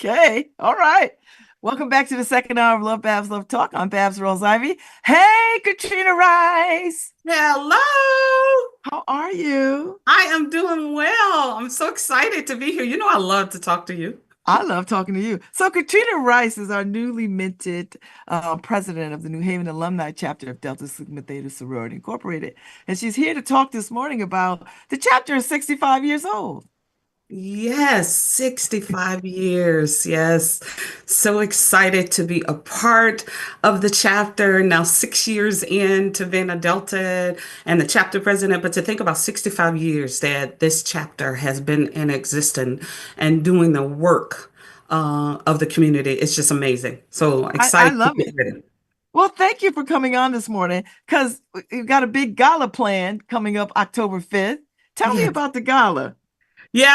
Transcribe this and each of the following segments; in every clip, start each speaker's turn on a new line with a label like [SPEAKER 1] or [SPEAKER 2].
[SPEAKER 1] Okay. All right. Welcome back to the second hour of LoveBabz, Love Talk. I'm Babz Rawls-Ivy. Hey, Katrina Rice.
[SPEAKER 2] Hello.
[SPEAKER 1] How are you?
[SPEAKER 2] I am doing well. I'm so excited to be here. You know, I love to talk to you.
[SPEAKER 1] I love talking to you. So, Katrina Rice is our newly minted president of the New Haven alumni chapter of Delta Sigma Theta Sorority Incorporated. And she's here to talk this morning about the chapter is 65 years old.
[SPEAKER 2] Yes, 65 years. Yes. So excited to be a part of the chapter. Now, 6 years into being a Delta and the chapter president, but to think about 65 years that this chapter has been in existence and doing the work of the community, it's just amazing. So
[SPEAKER 1] I
[SPEAKER 2] excited to
[SPEAKER 1] love
[SPEAKER 2] be
[SPEAKER 1] it.
[SPEAKER 2] here.
[SPEAKER 1] Well, thank you for coming on this morning because we've got a big gala planned coming up October 5th. Tell me
[SPEAKER 2] Yes.
[SPEAKER 1] about the gala.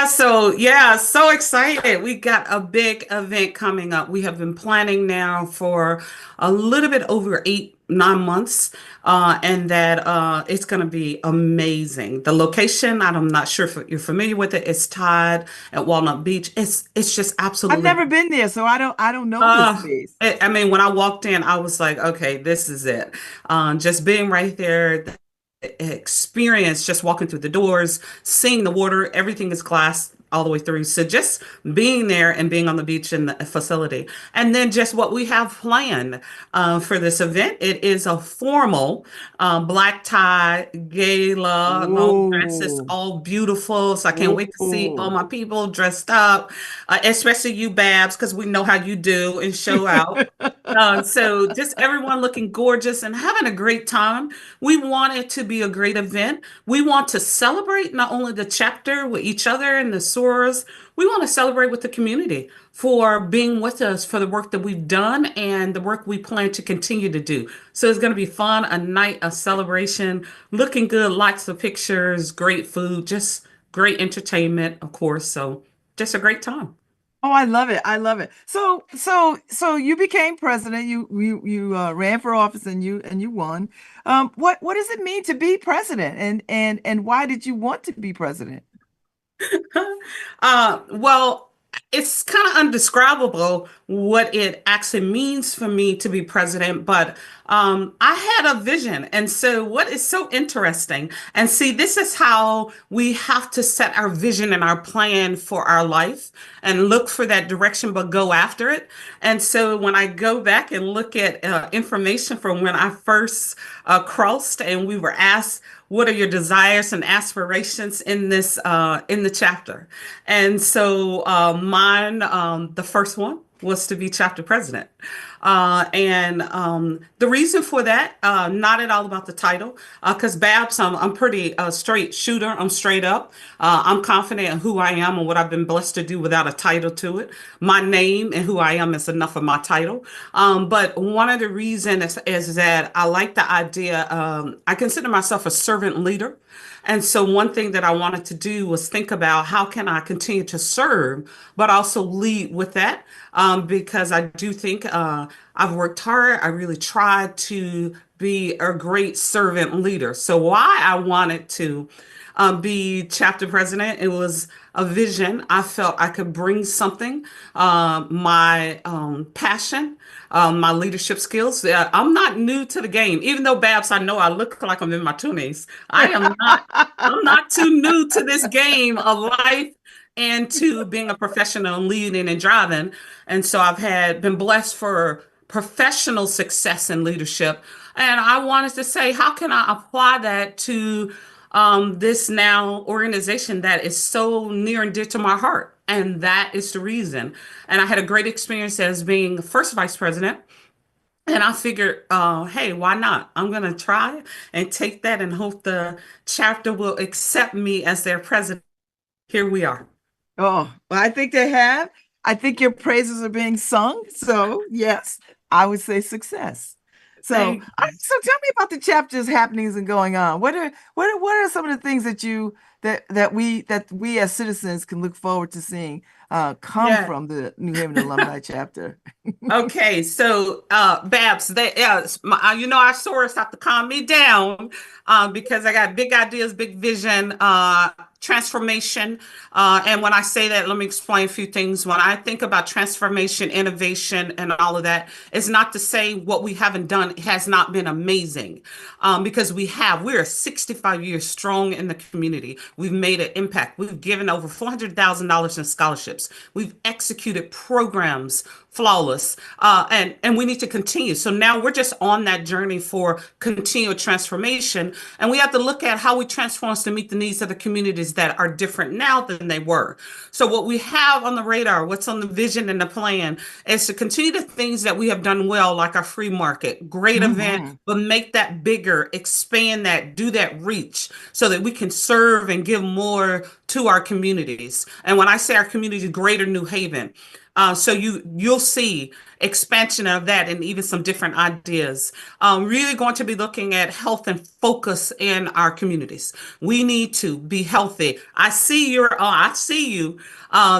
[SPEAKER 2] So excited. We got a big event coming up. We have been planning now for a little bit over 8, 9 months, and that it's going to be amazing. The location, I'm not sure if you're familiar with it. It's tied at Walnut Beach. It's just
[SPEAKER 1] I've
[SPEAKER 2] absolutely.
[SPEAKER 1] never been there, so I don't know this space.
[SPEAKER 2] I mean, when I walked in, I was like, okay, this is it. Just being right there, experience just walking through the doors, seeing the water, everything is glass all the way through. So just being there and being on the beach in the facility. And then just what we have planned for this event. It is a formal black tie gala, long dresses,
[SPEAKER 1] Whoa.
[SPEAKER 2] all beautiful. So I can't wait to see all
[SPEAKER 1] Whoa.
[SPEAKER 2] my people dressed up, especially you, Babs, because we know how you do and show out. So just everyone looking gorgeous and having a great time. We want it to be a great event. We want to celebrate not only the chapter with each other and the sorors, we want to celebrate with the community for being with us for the work that we've done and the work we plan to continue to do. So it's going to be fun, a night of celebration, looking good, lots of pictures, great food, just great entertainment, of course. So just a great time.
[SPEAKER 1] Oh, I love it. I love it. So you became president. You ran for office and you won. What does it mean to be president? And why did you want to be president?
[SPEAKER 2] Well, it's kind of undescribable what it actually means for me to be president, but I had a vision. And so, what is so interesting, and see, this is how we have to set our vision and our plan for our life and look for that direction, but go after it. And so, when I go back and look at information from when I first crossed and we were asked, what are your desires and aspirations in this in the chapter? And so mine, the first one was to be chapter president. And the reason for that, not at all about the title, because Babs, I'm pretty straight shooter. I'm straight up. I'm confident in who I am and what I've been blessed to do without a title to it. My name and who I am is enough of my title. But one of the reasons is that I like the idea, I consider myself a servant leader. And so one thing that I wanted to do was think about how can I continue to serve, but also lead with that, because I do think I've worked hard. I really tried to be a great servant leader. So why I wanted to be chapter president, it was a vision. I felt I could bring something, my passion, my leadership skills. I'm not new to the game, even though Babs, I know I look like I'm in my 20s. I am not. I'm not too new to this game of life and to being a professional and leading and driving. And so I've had been blessed for professional success and leadership. And I wanted to say, how can I apply that to this now organization that is so near and dear to my heart? And that is the reason. And I had a great experience as being the first vice president. And I figured, hey, why not? I'm going to try and take that and hope the chapter will accept me as their president. Here we are.
[SPEAKER 1] Oh, well, I think they have. I think your praises are being sung. So yes, I would say success. So,
[SPEAKER 2] Thank
[SPEAKER 1] so tell me about the chapters happenings and going on. What are some of the things that you that we as citizens can look forward to seeing come
[SPEAKER 2] Yeah.
[SPEAKER 1] from the New Haven alumni chapter?
[SPEAKER 2] Okay, so Babs, you know, our source have to calm me down because I got big ideas, big vision. transformation. And when I say that, let me explain a few things. When I think about transformation, innovation, and all of that, it's not to say what we haven't done has not been amazing, because we have. We're 65 years strong in the community. We've made an impact. We've given over $400,000 in scholarships. We've executed programs flawless, and we need to continue. So now we're just on that journey for continued transformation, and we have to look at how we transform to meet the needs of the communities that are different now than they were. So what we have on the radar, what's on the vision and the plan, is to continue the things that we have done well, like our free market, great event,
[SPEAKER 1] Hmm.
[SPEAKER 2] but make that bigger, expand that, do that reach, so that we can serve and give more to our communities. And when I say our community, greater New Haven. So you'll see expansion of that and even some different ideas. Really going to be looking at health and focus in our communities. We need to be healthy. I see you.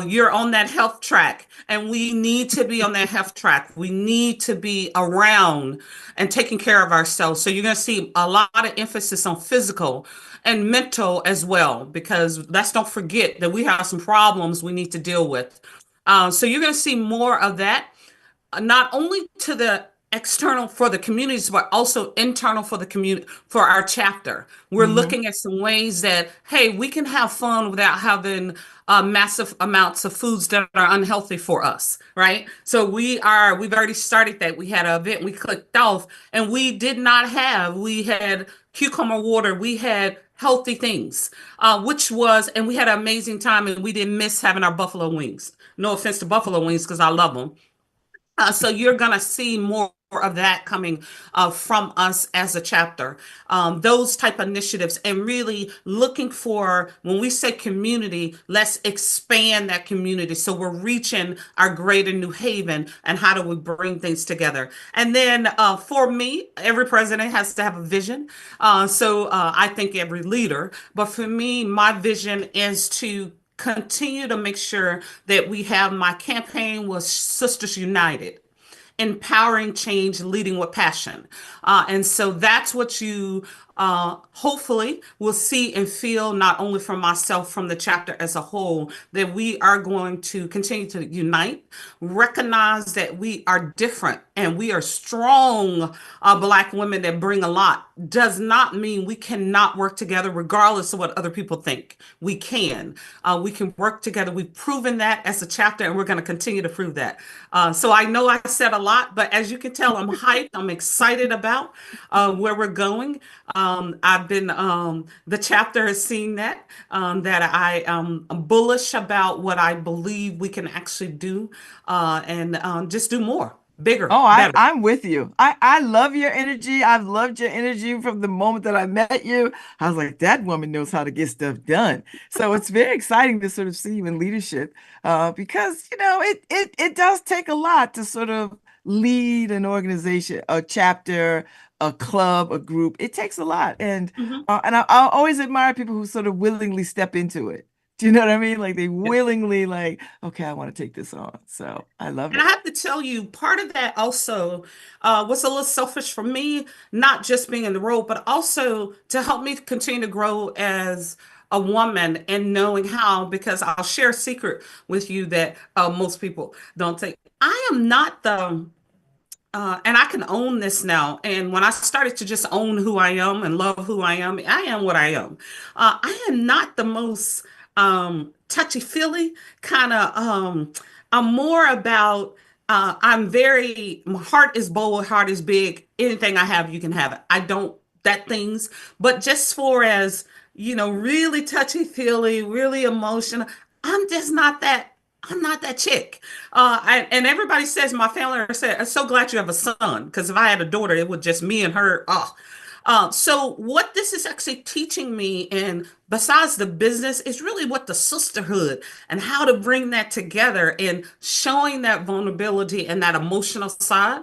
[SPEAKER 2] You're on that health track, and we need to be on that health track. We need to be around and taking care of ourselves. So you're going to see a lot of emphasis on physical and mental as well, because let's don't forget that we have some problems we need to deal with. So you're going to see more of that, not only to the external for the communities, but also internal for the community, for our chapter. We're
[SPEAKER 1] Hmm.
[SPEAKER 2] looking at some ways that, hey, we can have fun without having massive amounts of foods that are unhealthy for us, right? So we've already started that. We had an event we clicked off, and we had cucumber water, we had healthy things, and we had an amazing time, and we didn't miss having our buffalo wings. No offense to buffalo wings, because I love them. So you're going to see more of that coming from us as a chapter. Those type of initiatives, and really looking for, when we say community, let's expand that community. So we're reaching our greater New Haven, and how do we bring things together? And then for me, every president has to have a vision. I think every leader, but for me, my vision is to continue to make sure that we have, my campaign was Sisters United, empowering change, leading with passion. And so that's what you hopefully will see and feel, not only from myself, from the chapter as a whole, that we are going to continue to unite, recognize that we are different and we are strong. Black women that bring a lot does not mean we cannot work together regardless of what other people think. We can work together. We've proven that as a chapter, and we're going to continue to prove that. So I know I said a lot, but as you can tell, I'm hyped. I'm excited about where we're going. The chapter has seen that I am bullish about what I believe we can actually do, and just do more, bigger,
[SPEAKER 1] Oh,
[SPEAKER 2] better.
[SPEAKER 1] I'm with you. I love your energy. I've loved your energy from the moment that I met you. I was like, that woman knows how to get stuff done. So it's very exciting to sort of see you in leadership, because it does take a lot to sort of lead an organization, a chapter, a club, a group. It takes a lot, and I always admire people who sort of willingly step into it. Do you know what I mean? Like they willingly like, okay, I want to take this on. So I love
[SPEAKER 2] And I
[SPEAKER 1] it.
[SPEAKER 2] have to tell you, part of that also was a little selfish for me, not just being in the role, but also to help me continue to grow as a woman, and knowing how, because I'll share a secret with you that most people don't take. I am not and I can own this now. And when I started to just own who I am and love who I am what I am. I am not the most touchy-feely kind of. I'm more about. My heart is bold, heart is big. Anything I have, you can have it. I don't that things, but just for as really touchy-feely, really emotional. I'm just not that. I'm not that chick. And everybody says, my family said, I'm so glad you have a son, because if I had a daughter, it would just me and her. Oh. So what this is actually teaching me, and besides the business, is really what the sisterhood and how to bring that together, and showing that vulnerability and that emotional side.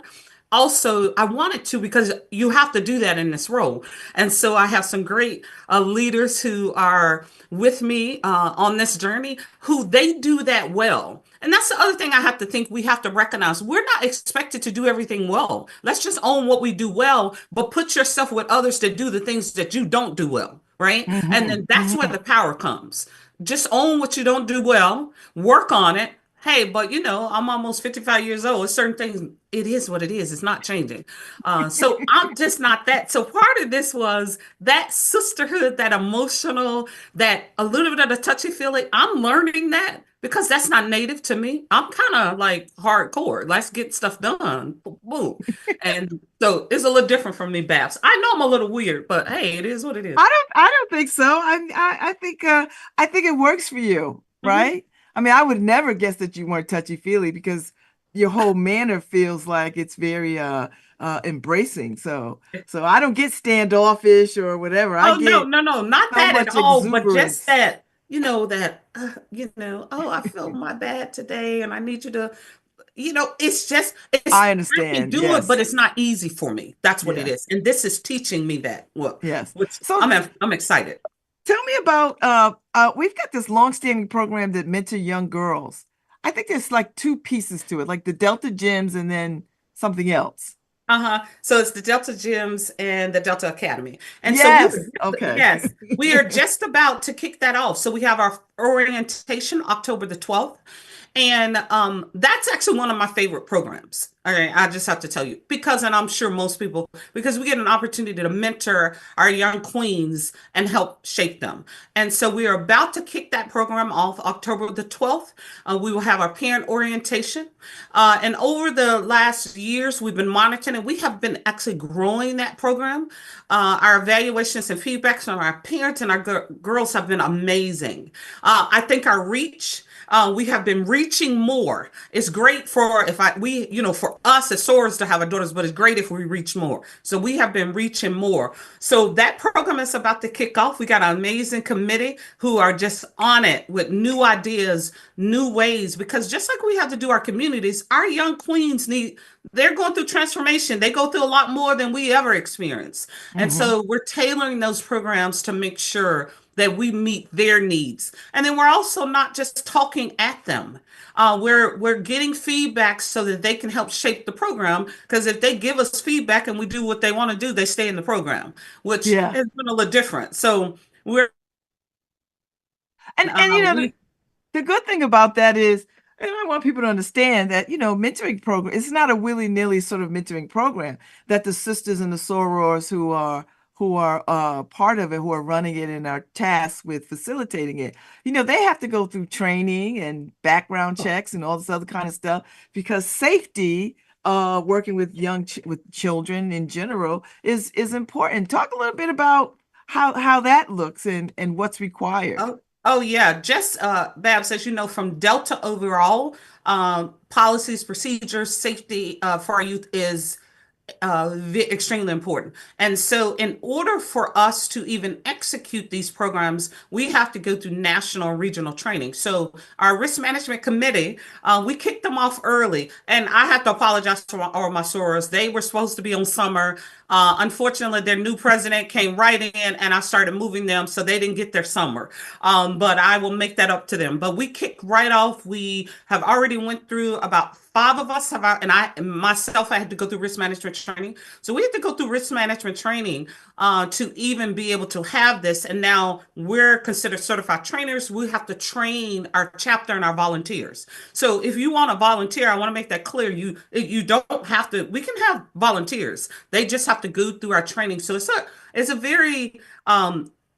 [SPEAKER 2] Also, I wanted to, because you have to do that in this role. And so I have some great leaders who are with me on this journey, who they do that well. And that's the other thing I have to think we have to recognize. We're not expected to do everything well. Let's just own what we do well, but put yourself with others that do the things that you don't do well. right? And
[SPEAKER 1] Hmm.
[SPEAKER 2] then that's where
[SPEAKER 1] Hmm.
[SPEAKER 2] the power comes. Just own what you don't do well, work on it. Hey, but I'm almost 55 years old. Certain things, it is what it is. It's not changing. So I'm just not that. So part of this was that sisterhood, that emotional, that a little bit of the touchy feely. I'm learning that because that's not native to me. I'm kind of like hardcore. Let's get stuff done. Boom. And so it's a little different from me, Babs. I know I'm a little weird, but hey, it is what it is.
[SPEAKER 1] I don't think so. I think it works for you,
[SPEAKER 2] Mhm.
[SPEAKER 1] right? I mean, I would never guess that you weren't touchy-feely because your whole manner feels like it's very embracing. So I don't get standoffish or whatever. I
[SPEAKER 2] Oh, no,
[SPEAKER 1] get
[SPEAKER 2] no, no, not
[SPEAKER 1] so
[SPEAKER 2] that at
[SPEAKER 1] much
[SPEAKER 2] all, but just
[SPEAKER 1] exuberance.
[SPEAKER 2] that, oh, I feel my bad today and I need you to, it's just,
[SPEAKER 1] I
[SPEAKER 2] I can
[SPEAKER 1] understand.
[SPEAKER 2] do it, but
[SPEAKER 1] Yes.
[SPEAKER 2] it's not easy for me. That's what it
[SPEAKER 1] Yes.
[SPEAKER 2] is. And this is teaching me that, well,
[SPEAKER 1] Yes.
[SPEAKER 2] which
[SPEAKER 1] So
[SPEAKER 2] I'm excited.
[SPEAKER 1] tell me about we've got this long-standing program that mentor young girls. I think there's like two pieces to it, like the Delta Gyms and then something else.
[SPEAKER 2] Uh-huh. So it's the Delta Gyms and the Delta Academy. And so
[SPEAKER 1] Yes. Okay.
[SPEAKER 2] we are just about to kick that off. So we have our orientation October the 12th. And that's actually one of my favorite programs. All right, I just have to tell you because, and I'm sure most people, because we get an opportunity to mentor our young queens and help shape them. And so we are about to kick that program off October the 12th. We will have our parent orientation. And over the last years, we've been monitoring and we have been actually growing that program. Our evaluations and feedbacks from our parents and our girls have been amazing. I think our reach. We have been reaching more. It's great for for us as sorors to have our daughters, but it's great if we reach more. So we have been reaching more. So that program is about to kick off. We got an amazing committee who are just on it with new ideas, new ways, because just like we have to do our communities, our young queens they're going through transformation. They go through a lot more than we ever experience. And
[SPEAKER 1] Hmm.
[SPEAKER 2] so we're tailoring those programs to make sure that we meet their needs. And then we're also not just talking at them. We're getting feedback so that they can help shape the program. Because if they give us feedback and we do what they want to do, they stay in the program, which
[SPEAKER 1] Yeah.
[SPEAKER 2] has been a little different. So we're
[SPEAKER 1] And
[SPEAKER 2] we
[SPEAKER 1] the good thing about that is, and I want people to understand that, mentoring program, it's not a willy-nilly sort of mentoring program that the sisters and the sorors who are part of it, who are running it and are tasked with facilitating it, they have to go through training and background checks and all this other kind of stuff because safety, working with with children in general is important. Talk a little bit about how that looks and what's required.
[SPEAKER 2] oh yeah, just Babs, as you know, from Delta overall, policies, procedures, safety for our youth is extremely important. And so, in order for us to even execute these programs, we have to go through national and regional training. So, our risk management committee, we kicked them off early, and I have to apologize to all my sorors. They were supposed to be on summer. Unfortunately, their new president came right in, and I started moving them, so they didn't get their summer. But I will make that up to them. But we kicked right off. We have already went through about five of us have, and I myself, I had to go through risk management training. So we had to go through risk management training to even be able to have this. And now we're considered certified trainers. We have to train our chapter and our volunteers. So if you want to volunteer, I want to make that clear. You don't have to. We can have volunteers. They just have to go through our training. So it's a very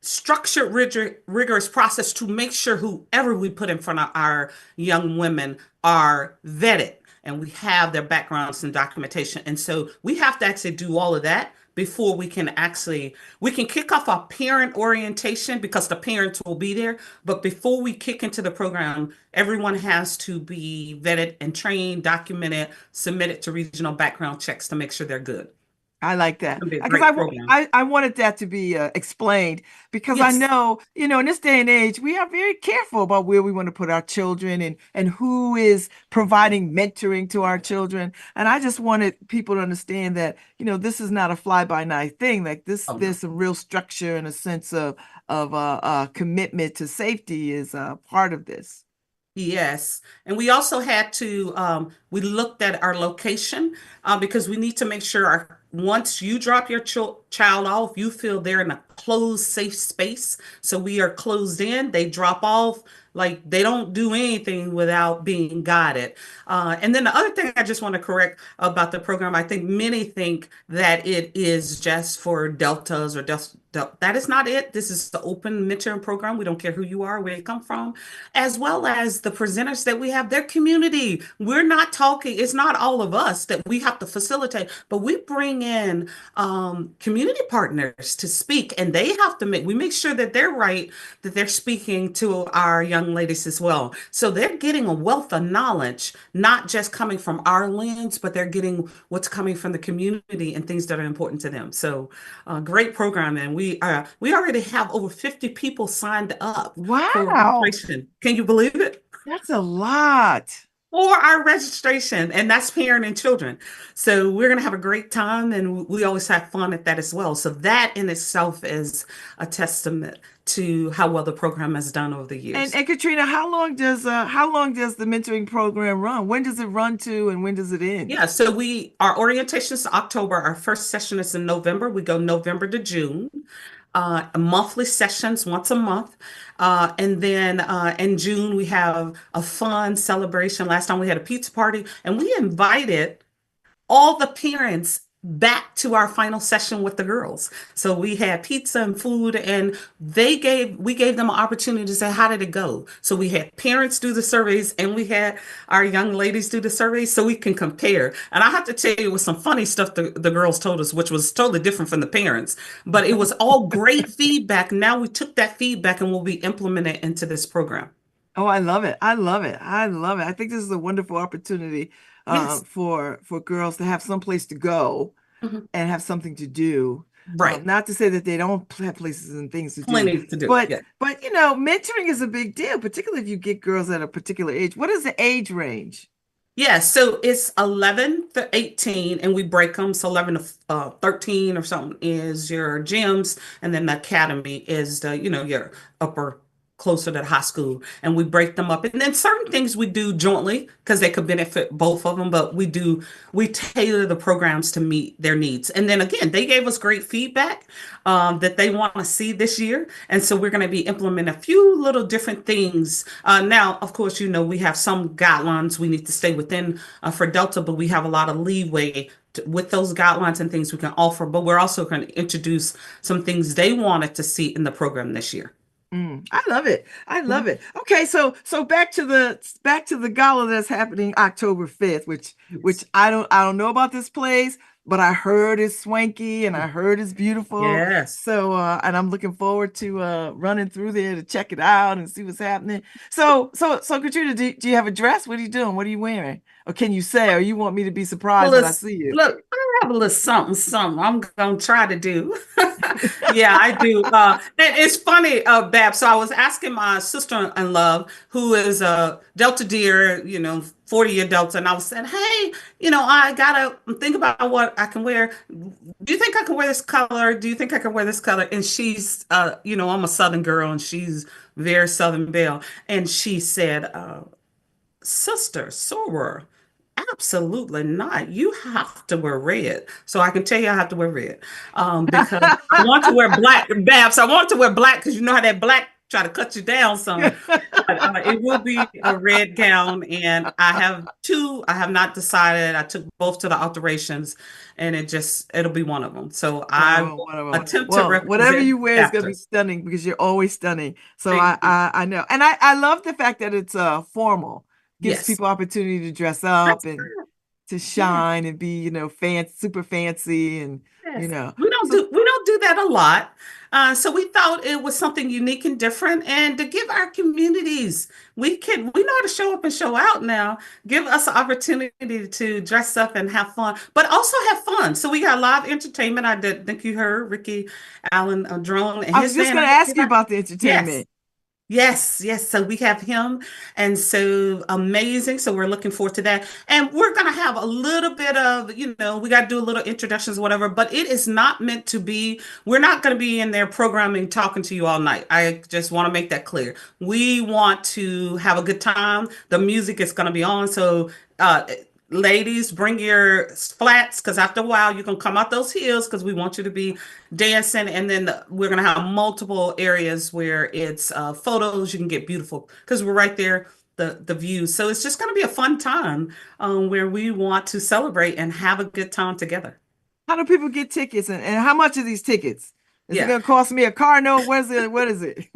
[SPEAKER 2] structured, rigorous process to make sure whoever we put in front of our young women are vetted and we have their backgrounds and documentation. And so we have to actually do all of that before we can kick off our parent orientation because the parents will be there. But before we kick into the program, everyone has to be vetted and trained, documented, submitted to regional background checks to make sure they're good.
[SPEAKER 1] I like
[SPEAKER 2] It's
[SPEAKER 1] that
[SPEAKER 2] going to be a
[SPEAKER 1] because
[SPEAKER 2] great program.
[SPEAKER 1] I wanted that to be explained because I
[SPEAKER 2] Yes.
[SPEAKER 1] know, in this day and age, we are very careful about where we want to put our children and who is providing mentoring to our children. And I just wanted people to understand that, this is not a fly-by-night thing. Like this,
[SPEAKER 2] Oh, no.
[SPEAKER 1] there's some real structure and a sense of commitment to safety is part of this.
[SPEAKER 2] Yes. And we also had to, We looked at our location because we need to make sure once you drop your child off, you feel they're in a closed, safe space. So we are closed in. They drop off. Like they don't do anything without being guided. And then the other thing I just want to correct about the program, I think many think that it is just for deltas or that is not it. This is the open mentoring program. We don't care who you are, where you come from, as well as the presenters that we have, their community. We're not talking, it's not all of us that we have to facilitate, but we bring in community partners to speak, and they have to we make sure that they're right, that they're speaking to our young ladies as well. So they're getting a wealth of knowledge, not just coming from our lens, but they're getting what's coming from the community and things that are important to them. So great program. And we already have over 50 people signed up for
[SPEAKER 1] Wow,
[SPEAKER 2] registration. Can you believe it?
[SPEAKER 1] that's a lot.
[SPEAKER 2] For our registration, and that's parent and children. So we're going to have a great time, and we always have fun at that as well. So that in itself is a testament to how well the program has done over the years.
[SPEAKER 1] And Katrina, how long does the mentoring program run? When does it run to, and when does it end?
[SPEAKER 2] Yeah, so our orientation is October. Our first session is in November. We go November to June. Monthly sessions once a month. And then in June, we have a fun celebration. Last time we had a pizza party, and we invited all the parents back to our final session with the girls. So we had pizza and food, and we gave them an opportunity to say, how did it go? So we had parents do the surveys, and we had our young ladies do the surveys so we can compare. And I have to tell you, it was some funny stuff the girls told us, which was totally different from the parents, but it was all great feedback. Now we took that feedback and will be implemented into this program.
[SPEAKER 1] Oh, I love it. I love it. I love it. I think this is a wonderful opportunity
[SPEAKER 2] Yes.
[SPEAKER 1] for girls to have some place to go
[SPEAKER 2] Mhm.
[SPEAKER 1] and have something to do.
[SPEAKER 2] Right.
[SPEAKER 1] Not to say that they don't have places and things to do,
[SPEAKER 2] Plenty to do. Yeah.
[SPEAKER 1] but you know, mentoring is a big deal, particularly if you get girls at a particular age. What is the age range?
[SPEAKER 2] Yeah, so it's 11 to 18, and we break them. So 11 to 13 or something is your gyms, and then the academy is your upper, closer to the high school. And we break them up. And then certain things we do jointly because they could benefit both of them, but we tailor the programs to meet their needs. And then again, they gave us great feedback that they want to see this year. And so we're going to be implementing a few little different things. Now, of course, we have some guidelines we need to stay within for Delta, but we have a lot of leeway with those guidelines and things we can offer. But we're also going to introduce some things they wanted to see in the program this year.
[SPEAKER 1] I love it. I love
[SPEAKER 2] Mhm.
[SPEAKER 1] it. Okay, so back to the gala that's happening October 5th, which
[SPEAKER 2] Yes.
[SPEAKER 1] I don't know about this place, but I heard it's swanky and I heard it's beautiful.
[SPEAKER 2] Yes.
[SPEAKER 1] So and I'm looking forward to running through there to check it out and see what's happening. So Katrina, do you have a dress? What are you doing? What are you wearing? Or can you say, or you want me to be
[SPEAKER 2] Well,
[SPEAKER 1] surprised when I see you?
[SPEAKER 2] look, I have a little something, something I'm gonna try to do. Yeah, I do. And it's funny, Babs. So I was asking my sister-in-law, who is a Delta Deer, 40-year Delta, and I was saying, hey, I gotta think about what I can wear. Do you think I can wear this color? Do you think I can wear this color? And she's, I'm a Southern girl, and she's very Southern Belle, and she said, Sister Soror, absolutely not. You have to wear red. So I can tell you I have to wear red because I want to wear black. Babs, I want to wear black because you know how that black try to cut you down some. But it will be a red gown, and I have two. I have not decided. I took both to the alterations, and it'll be one of them. So I
[SPEAKER 1] Oh,
[SPEAKER 2] will
[SPEAKER 1] whatever.
[SPEAKER 2] attempt to
[SPEAKER 1] Well, whatever
[SPEAKER 2] represent
[SPEAKER 1] you wear is gonna be
[SPEAKER 2] chapter.
[SPEAKER 1] stunning because you're always stunning. So
[SPEAKER 2] Thank you.
[SPEAKER 1] I know, and I love the fact that it's formal. Gives
[SPEAKER 2] Yes.
[SPEAKER 1] people opportunity to dress up
[SPEAKER 2] That's
[SPEAKER 1] and to
[SPEAKER 2] yeah.
[SPEAKER 1] shine and be fancy, super fancy, and you
[SPEAKER 2] Yes,
[SPEAKER 1] know. So
[SPEAKER 2] we don't do that a lot. So we thought it was something unique and different, and to give our communities, we know how to show up and show out now. Give us an opportunity to dress up and have fun, but also have fun. So we got live entertainment. I did think you heard Ricky Allen Drone and
[SPEAKER 1] I was
[SPEAKER 2] his
[SPEAKER 1] just
[SPEAKER 2] band.
[SPEAKER 1] gonna ask you about the
[SPEAKER 2] Yes.
[SPEAKER 1] entertainment.
[SPEAKER 2] Yes, yes. So we have him, and so amazing. So we're looking forward to that. And we're going to have a little bit of, we got to do a little introductions, whatever, but it is not meant to be, we're not going to be in there programming, talking to you all night. I just want to make that clear. We want to have a good time. The music is going to be on. So, ladies, bring your flats because after a while you're gonna come out those heels because we want you to be dancing. And then we're gonna have multiple areas where it's photos. You can get beautiful because we're right there, the views. So it's just gonna be a fun time where we want to celebrate and have a good time together.
[SPEAKER 1] How do people get tickets, and how much are these tickets? Is it
[SPEAKER 2] Yeah.
[SPEAKER 1] going to cost me a car note? What is it? What is it?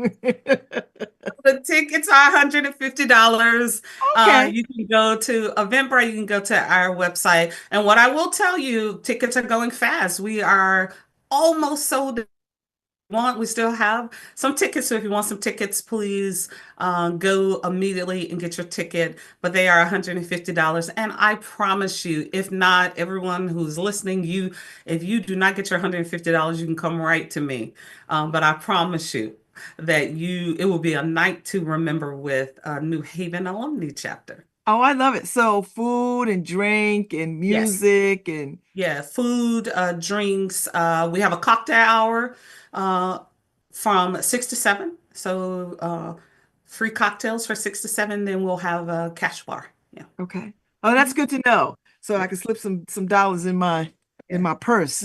[SPEAKER 2] The tickets are $150.
[SPEAKER 1] Okay.
[SPEAKER 2] You can go to Eventbrite, you can go to our website. And what I will tell you, tickets are going fast. We are almost sold we still have some tickets. So if you want some tickets, please go immediately and get your ticket. But they are $150. And I promise you, if not, everyone who's listening, if you do not get your $150, you can come right to me. But I promise you that it will be a night to remember with New Haven Alumni Chapter.
[SPEAKER 1] Oh, I love it. So food and drink and
[SPEAKER 2] Yes.
[SPEAKER 1] music and
[SPEAKER 2] Yeah, food, drinks. We have a cocktail hour uh, from 6 to 7. So free cocktails for 6 to 7. Then we'll have a cash bar. Yeah.
[SPEAKER 1] okay. Oh, that's
[SPEAKER 2] Mhm.
[SPEAKER 1] good to know. So I
[SPEAKER 2] Yeah.
[SPEAKER 1] can slip some dollars in my
[SPEAKER 2] Yeah.
[SPEAKER 1] purse.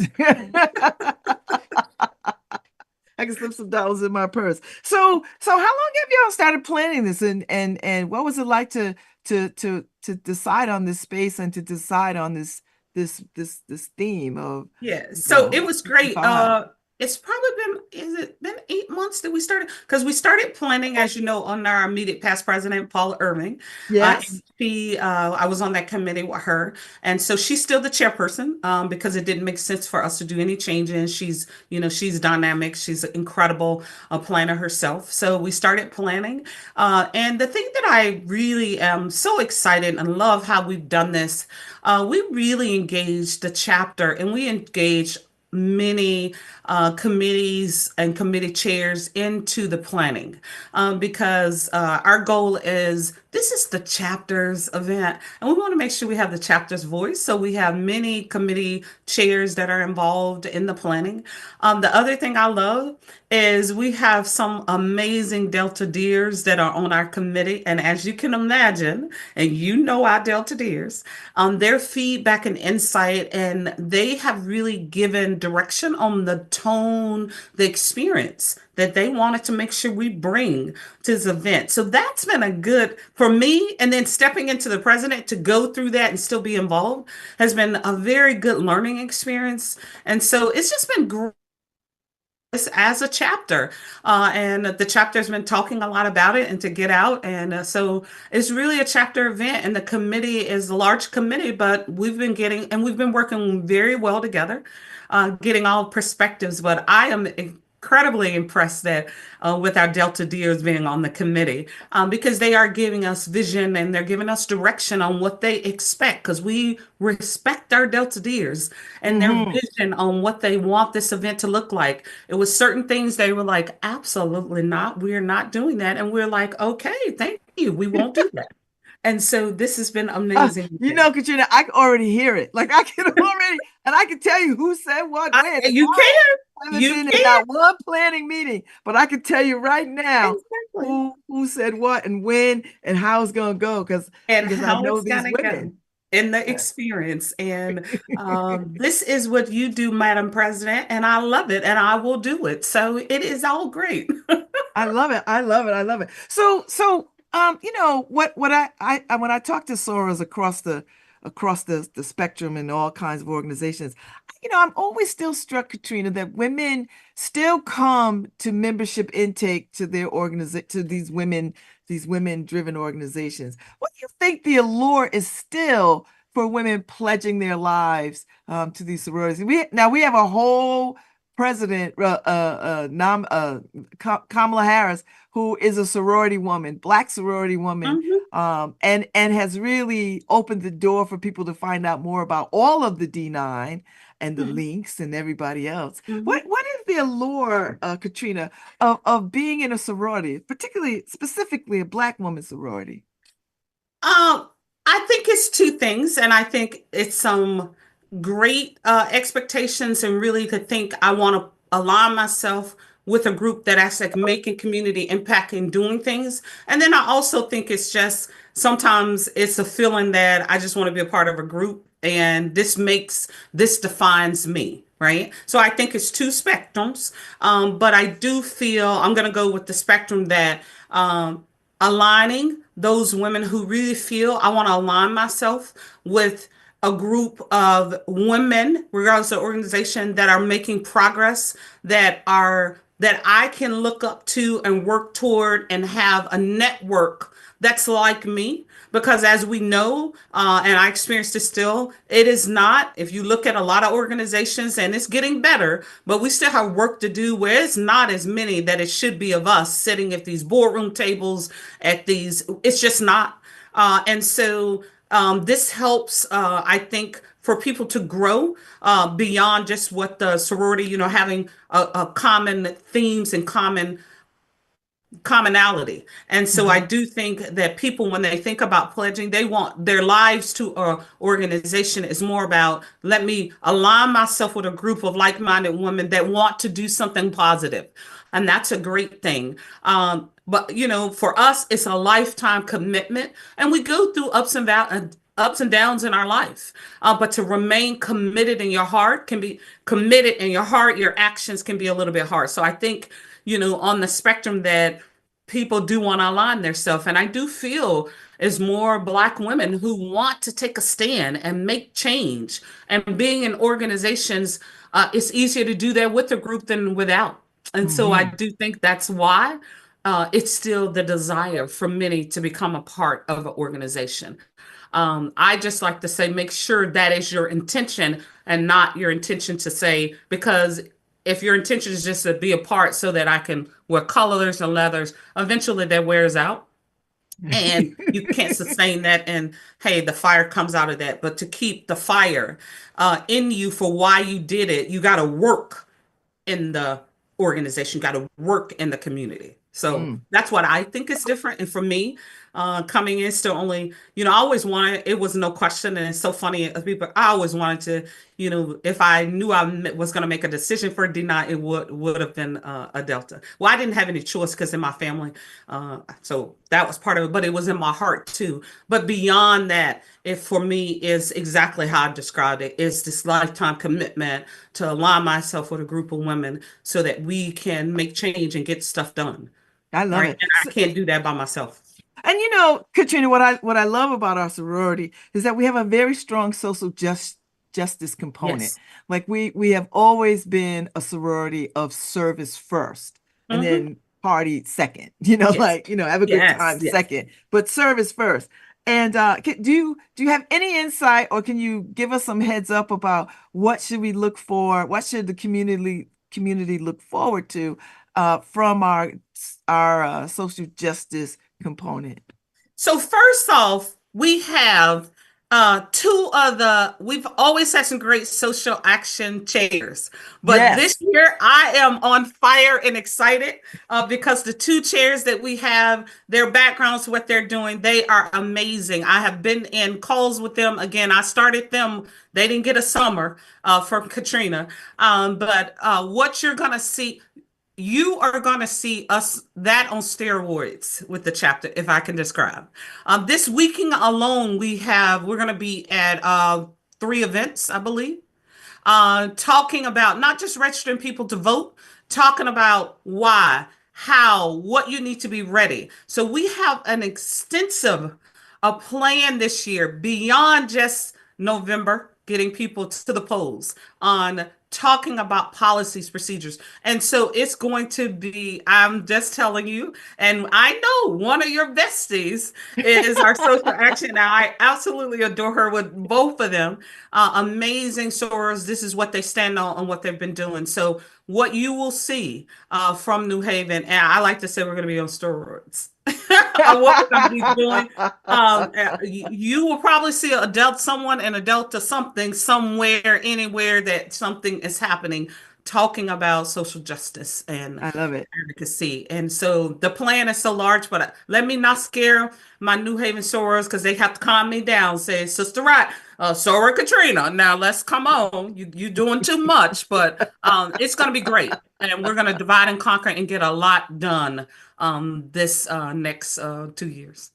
[SPEAKER 1] I can slip some dollars in my purse. So how long have y'all started planning this, and what was it like to decide on this space and to decide on this theme of
[SPEAKER 2] Yeah, so it was great.
[SPEAKER 1] 55?
[SPEAKER 2] It's probably is it been 8 months that we started? Because we started planning, as you know, on our immediate past president, Paula Irving.
[SPEAKER 1] Yes.
[SPEAKER 2] And I was on that committee with her. And so she's still the chairperson because it didn't make sense for us to do any changes. She's dynamic. She's an incredible planner herself. So we started planning. And the thing that I really am so excited and love how we've done this, we really engaged the chapter and we engaged many committees and committee chairs into the planning because our goal is this is the chapter's event and we want to make sure we have the chapter's voice. So we have many committee chairs that are involved in the planning. The other thing I love is we have some amazing Delta Deers that are on our committee. And as you can imagine, and you know our Delta Deers, their feedback and insight, and they have really given direction on the tone, the experience that they wanted to make sure we bring to this event. So that's been a good for me. And then stepping into the president to go through that and still be involved has been a very good learning experience. And so it's just been great as a chapter. And the chapter's been talking a lot about it and to get out. And so it's really a chapter event. And the committee is a large committee, but we've been working very well together, getting all perspectives. But I am incredibly impressed that with our Delta Deers being on the committee because they are giving us vision and they're giving us direction on what they expect because we respect our Delta Deers and their
[SPEAKER 1] Hmm.
[SPEAKER 2] vision on what they want this event to look like. It was certain things they were like, absolutely not. We're not doing that. And we're like, okay, thank you. We won't do that. And so this has been amazing.
[SPEAKER 1] Katrina, I can already hear it. Like I can already, and I can tell you who said what when. And
[SPEAKER 2] You can,
[SPEAKER 1] I haven't
[SPEAKER 2] you
[SPEAKER 1] been in
[SPEAKER 2] can.
[SPEAKER 1] not one planning meeting, but I can tell you right now
[SPEAKER 2] Exactly.
[SPEAKER 1] who said what and when and how it's gonna go
[SPEAKER 2] And
[SPEAKER 1] because I
[SPEAKER 2] how
[SPEAKER 1] know
[SPEAKER 2] it's
[SPEAKER 1] these
[SPEAKER 2] gonna go
[SPEAKER 1] women.
[SPEAKER 2] in the experience. And this is what you do, Madam President, and I love it, and I will do it. So it is all great.
[SPEAKER 1] I love it. I love it. I love it. What when I talk to sorors across the spectrum in all kinds of organizations, I'm always still struck, Katrina, that women still come to membership intake to their organization to these women driven organizations. What do you think the allure is still for women pledging their lives to these sororities? We have a whole president, Kamala Harris, who is a sorority woman, Black sorority woman,
[SPEAKER 2] Mhm,
[SPEAKER 1] and has really opened the door for people to find out more about all of the D9 and the
[SPEAKER 2] mhm,
[SPEAKER 1] links and everybody else.
[SPEAKER 2] mhm.
[SPEAKER 1] What is the allure, Katrina, of being in a sorority, particularly specifically a Black woman sorority?
[SPEAKER 2] Um, I think it's two things, and I think it's some great expectations, and really to think I want to align myself with a group that acts like making community impact and doing things. And then I also think it's just sometimes it's a feeling that I just want to be a part of a group and this defines me, right? So I think it's two spectrums. But I do feel I'm going to go with the spectrum that aligning those women who really feel I want to align myself with a group of women, regardless of organization, that are making progress, that I can look up to and work toward and have a network that's like me. Because as we know, and I experienced this still, it is not, if you look at a lot of organizations and it's getting better, but we still have work to do where it's not as many that it should be of us sitting at these boardroom tables, it's just not. This helps, I think, for people to grow beyond just what the sorority, having a common themes and commonality. And so I
[SPEAKER 1] Mhm.
[SPEAKER 2] do think that people, when they think about pledging, they want their lives to a organization is more about, let me align myself with a group of like-minded women that want to do something positive. And that's a great thing. But for us, it's a lifetime commitment, and we go through ups and downs in our life. But to remain committed in your heart can be committed in your heart, your actions can be a little bit hard. So I think, on the spectrum that people do want to align themselves. And I do feel is more Black women who want to take a stand and make change. And being in organizations, it's easier to do that with a group than without. And so I
[SPEAKER 1] Mhm.
[SPEAKER 2] do think that's why it's still the desire for many to become a part of an organization. I just like to say, make sure that is your intention and not your intention to say, because if your intention is just to be a part so that I can wear colors and leathers, eventually that wears out and you can't sustain that. And hey, the fire comes out of that. But to keep the fire in you for why you did it, you got to work in the organization, got to work in the community. So
[SPEAKER 1] Mm.
[SPEAKER 2] that's what I think is different. And for me, coming in still only, I always wanted, it was no question. And it's so funny, people, I always wanted to, if I knew was going to make a decision for a D9, it would have been a Delta. Well, I didn't have any choice because in my family, so that was part of it, but it was in my heart too. But beyond that, it for me is exactly how I described it. It's this lifetime commitment to align myself with a group of women so that we can make change and get stuff done.
[SPEAKER 1] I love
[SPEAKER 2] Right.
[SPEAKER 1] it.
[SPEAKER 2] And I can't do that by myself.
[SPEAKER 1] And Katrina, what I love about our sorority is that we have a very strong justice component.
[SPEAKER 2] Yes.
[SPEAKER 1] Like we have always been a sorority of service first and
[SPEAKER 2] Hmm.
[SPEAKER 1] then party second.
[SPEAKER 2] Yes.
[SPEAKER 1] Have a good
[SPEAKER 2] Yes.
[SPEAKER 1] time
[SPEAKER 2] Yes.
[SPEAKER 1] second, but service first. And do you have any insight, or can you give us some heads up about what should we look for? What should the community look forward to from our social justice component?
[SPEAKER 2] So first off, we have we've always had some great social action chairs, but this
[SPEAKER 1] Yes.
[SPEAKER 2] year I am on fire and excited because the two chairs that we have, their backgrounds, what they're doing, they are amazing. I have been in calls with them. Again, I started them. They didn't get a summer from Katrina, but what you're gonna see, you are going to see us that on steroids with the chapter, if I can describe. This weekend alone, we're going to be at three events, I believe, talking about not just registering people to vote, talking about why, how, what you need to be ready. So we have an extensive a plan this year beyond just November, getting people to the polls on talking about policies, procedures. And so it's going to be, I'm just telling you, and I know one of your besties is our social action. Now, I absolutely adore her with both of them. Amazing sorors. This is what they stand on and what they've been doing. So what you will see from New Haven, and I like to say we're going to be on steroids. What we're going to be doing. You will probably see a Delta, someone in a Delta something somewhere, anywhere that something is happening, talking about social justice and
[SPEAKER 1] I love it.
[SPEAKER 2] advocacy. And so the plan is so large, but let me not scare my New Haven sorors because they have to calm me down. Say, Sister Right, So are Katrina. Now let's come on. You doing too much, but it's going to be great, and we're going to divide and conquer and get a lot done this next 2 years.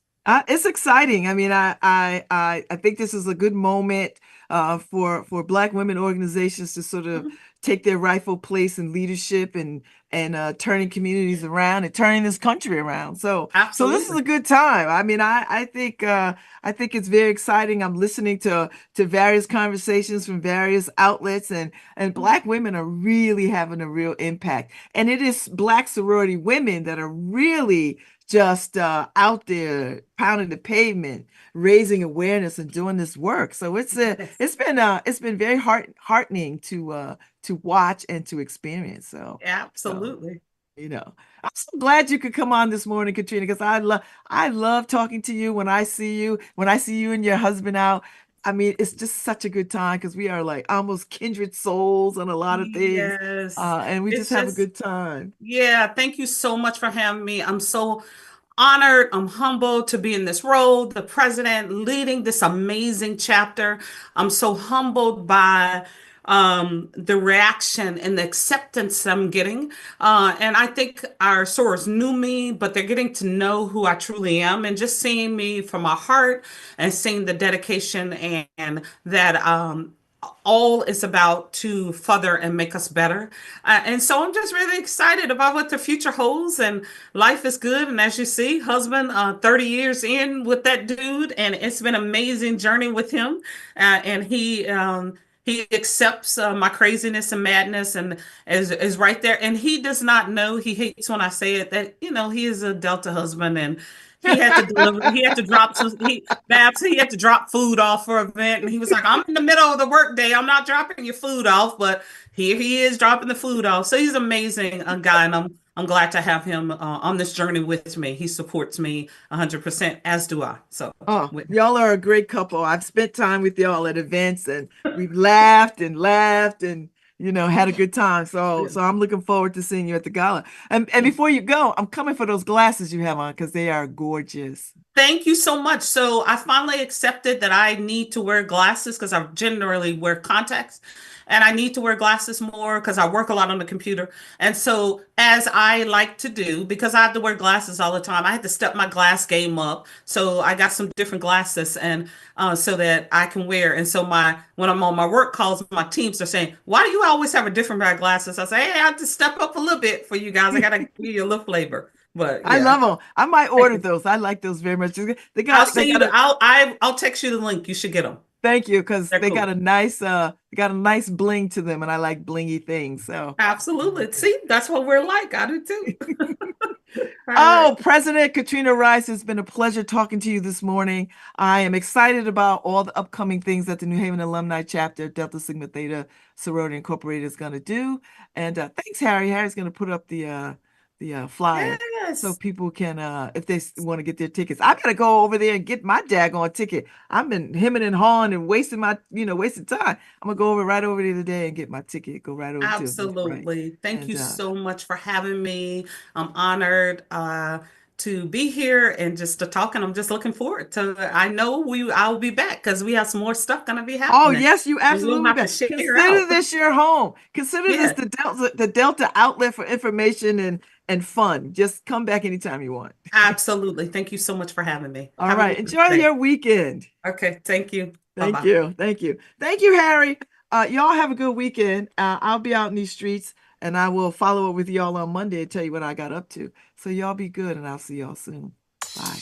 [SPEAKER 1] It's exciting. I mean, I think this is a good moment for Black women organizations to sort of
[SPEAKER 2] Mhm.
[SPEAKER 1] take their rightful place in leadership and turning communities around and turning this country around. So this is
[SPEAKER 2] Absolutely.
[SPEAKER 1] a good time. I mean, I think it's very exciting. I'm listening to various conversations from various outlets, and Black women are really having a real impact. And it is Black sorority women that are really just out there pounding the pavement, raising awareness and doing this work. So
[SPEAKER 2] Yes.
[SPEAKER 1] it's been very heartening to watch and to experience. So
[SPEAKER 2] Absolutely.
[SPEAKER 1] you know, I'm so glad you could come on this morning, Katrina, because I love talking to you when I see you and your husband out. I mean, it's just such a good time because we are like almost kindred souls on a lot of things,
[SPEAKER 2] Yes.
[SPEAKER 1] and we just
[SPEAKER 2] It's
[SPEAKER 1] have a
[SPEAKER 2] just,
[SPEAKER 1] good time.
[SPEAKER 2] yeah, thank you so much for having me. I'm so honored. I'm humbled to be in this role, the president leading this amazing chapter. I'm so humbled by the reaction and the acceptance I'm getting. And I think our sorors knew me, but they're getting to know who I truly am and just seeing me from my heart and seeing the dedication and that all is about to further and make us better. And so I'm just really excited about what the future holds. And life is good. And as you see, husband, 30 years in with that dude, and it's been an amazing journey with him. And he accepts my craziness and madness and is right there. And he does not know, he hates when I say it, that, he is a Delta husband and he had to drop some, Babs, he had to drop food off for an event. And he was like, I'm in the middle of the workday. I'm not dropping your food off, but here he is dropping the food off. So he's an amazing guy. And I'm glad to have him on this journey with me. He supports me 100%, as do I. So,
[SPEAKER 1] Oh,
[SPEAKER 2] with,
[SPEAKER 1] y'all are a great couple. I've spent time with y'all at events and we've laughed and had a good time. So I'm looking forward to seeing you at the gala. And before you go, I'm coming for those glasses you have on because they are gorgeous.
[SPEAKER 2] Thank you so much. So I finally accepted that I need to wear glasses because I generally wear contacts and I need to wear glasses more because I work a lot on the computer. And so as I like to do, because I have to wear glasses all the time, I had to step my glass game up. So I got some different glasses and so that I can wear. And so when I'm on my work calls, my teams are saying, why do you always have a different pair of glasses? I say, hey, I have to step up a little bit for you guys. I gotta give you a little flavor. But
[SPEAKER 1] I
[SPEAKER 2] yeah.
[SPEAKER 1] love them. I might order those. I like those very much.
[SPEAKER 2] I'll
[SPEAKER 1] They
[SPEAKER 2] send you
[SPEAKER 1] got
[SPEAKER 2] the
[SPEAKER 1] a
[SPEAKER 2] I'll text you the link. You should get them.
[SPEAKER 1] thank you because
[SPEAKER 2] They're cool.
[SPEAKER 1] they got a nice bling to them and I like blingy things. So
[SPEAKER 2] Absolutely. See, that's what we're like. I do too. All right.
[SPEAKER 1] oh, President Katrina Rice, it's been a pleasure talking to you this morning. I am excited about all the upcoming things that the New Haven Alumni Chapter of Delta Sigma Theta Sorority Incorporated is going to do. And thanks, Harry. Harry's going to put up the flyer so
[SPEAKER 2] Yes.
[SPEAKER 1] people can, if they want to get their tickets. I got to go over there and get my daggone ticket. I've been hemming and hawing and wasting time. I'm gonna go over right over there today and get my ticket. Go right over to Eventbrite.
[SPEAKER 2] Absolutely. Thank
[SPEAKER 1] And
[SPEAKER 2] you so much for having me. I'm honored to be here and just to talk, and I'm just looking forward to. I know I'll be back because we have some more stuff gonna be
[SPEAKER 1] oh
[SPEAKER 2] happening,
[SPEAKER 1] yes, you
[SPEAKER 2] and we'll
[SPEAKER 1] absolutely
[SPEAKER 2] have to
[SPEAKER 1] bet.
[SPEAKER 2] share
[SPEAKER 1] Consider
[SPEAKER 2] out.
[SPEAKER 1] this your home. Consider this
[SPEAKER 2] Yeah,
[SPEAKER 1] the Delta outlet for information and fun. Just come back anytime you want.
[SPEAKER 2] absolutely. Thank you so much for having me.
[SPEAKER 1] All
[SPEAKER 2] Have a
[SPEAKER 1] right.
[SPEAKER 2] good
[SPEAKER 1] Enjoy
[SPEAKER 2] day.
[SPEAKER 1] your weekend.
[SPEAKER 2] Okay, thank you. Bye
[SPEAKER 1] Thank
[SPEAKER 2] bye.
[SPEAKER 1] you. Thank you. Thank you, Harry. Y'all have a good weekend. I'll be out in these streets and I will follow up with y'all on Monday and tell you what I got up to. So y'all be good and I'll see y'all soon. Bye.